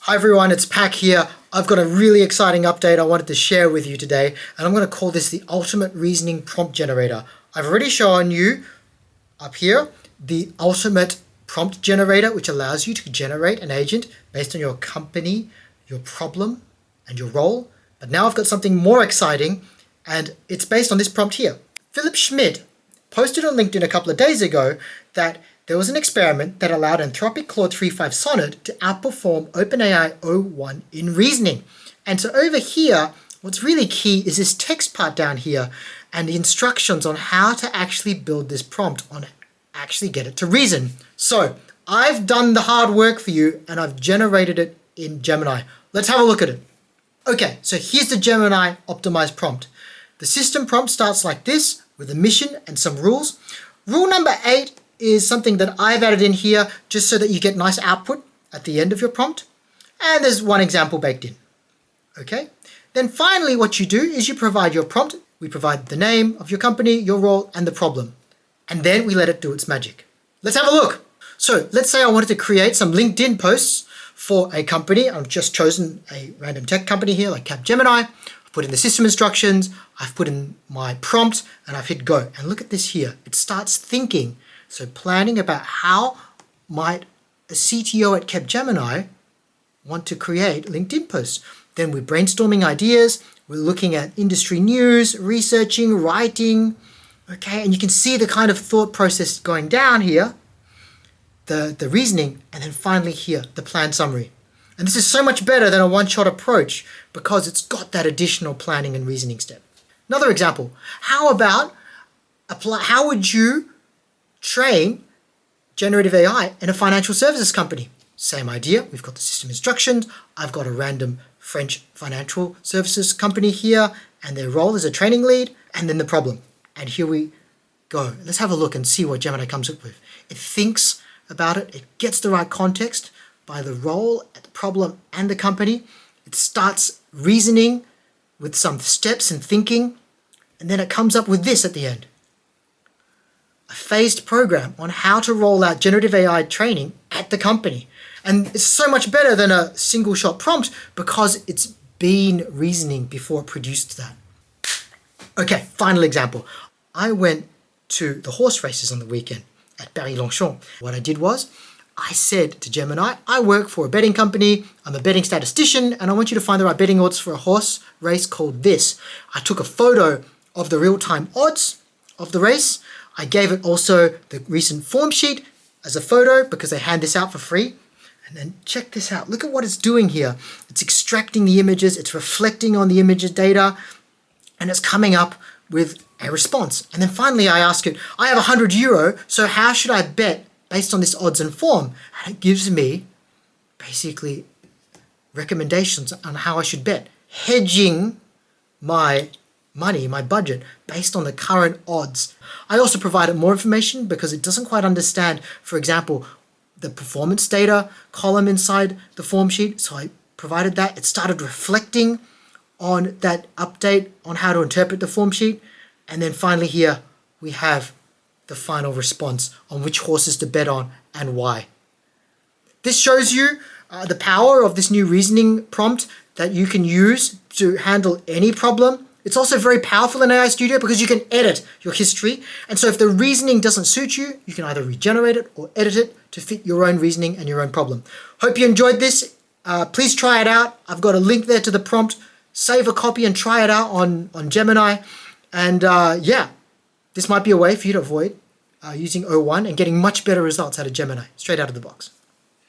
Hi everyone, it's Pac here. I've got a really exciting update I wanted to share with you today, and I'm going to call this the Ultimate Reasoning Prompt Generator. I've already shown you up here the Ultimate Prompt Generator, which allows you to generate an agent based on your company, your problem, and your role. But now I've got something more exciting, and it's based on this prompt here. Philip Schmidt posted on LinkedIn a couple of days ago that there was an experiment that allowed Anthropic Claude 3.5 Sonnet to outperform OpenAI o1 in reasoning. And so over here, what's really key is this text part down here and the instructions on how to actually build this prompt, on actually get it to reason. So I've done the hard work for you and I've generated it in Gemini. Let's have a look at it. Okay, so here's the Gemini optimized prompt. The system prompt starts like this with a mission and some rules. Rule number 8 is something that I've added in here just so that you get nice output at the end of your prompt. And there's one example baked in. Okay. Then finally, what you do is you provide your prompt. We provide the name of your company, your role, and the problem. And then we let it do its magic. Let's have a look. So let's say I wanted to create some LinkedIn posts for a company. I've just chosen a random tech company here like Capgemini. I've put in the system instructions. I've put in my prompt and I've hit go. And look at this here. It starts thinking. So planning about how might a CTO at Capgemini want to create LinkedIn posts. Then we're brainstorming ideas. We're looking at industry news, researching, writing. Okay, and you can see the kind of thought process going down here, the reasoning, and then finally here, the plan summary. And this is so much better than a one-shot approach because it's got that additional planning and reasoning step. Another example, how would you train generative AI in a financial services company? Same idea. We've got the system instructions. I've got a random French financial services company here and their role as a training lead, and then the problem. And here we go. Let's have a look and see what Gemini comes up with. It thinks about it. It gets the right context by the role, the problem, and the company. It starts reasoning with some steps and thinking, and then it comes up with this at the end. A phased program on how to roll out generative AI training at the company. And it's so much better than a single shot prompt because it's been reasoning before it produced that. Okay, final example. I went to the horse races on the weekend at Paris-Longchamp. What I did was I said to Gemini, I work for a betting company, I'm a betting statistician, and I want you to find the right betting odds for a horse race called this. I took a photo of the real-time odds of the race. I gave it also the recent form sheet as a photo because they hand this out for free. And then check this out. Look at what it's doing here. It's extracting the images. It's reflecting on the images data. And it's coming up with a response. And then finally I ask it, I have €100, so how should I bet based on this odds and form? And it gives me basically recommendations on how I should bet. Hedging my money, my budget, based on the current odds. I also provided more information because it doesn't quite understand, for example, the performance data column inside the form sheet. So I provided that. It started reflecting on that update on how to interpret the form sheet. And then finally here, we have the final response on which horses to bet on and why. This shows you the power of this new reasoning prompt that you can use to handle any problem. It's also very powerful in AI Studio because you can edit your history. And so if the reasoning doesn't suit you, you can either regenerate it or edit it to fit your own reasoning and your own problem. Hope you enjoyed this. Please try it out. I've got a link there to the prompt. Save a copy and try it out on Gemini. And yeah, this might be a way for you to avoid using O1 and getting much better results out of Gemini, straight out of the box.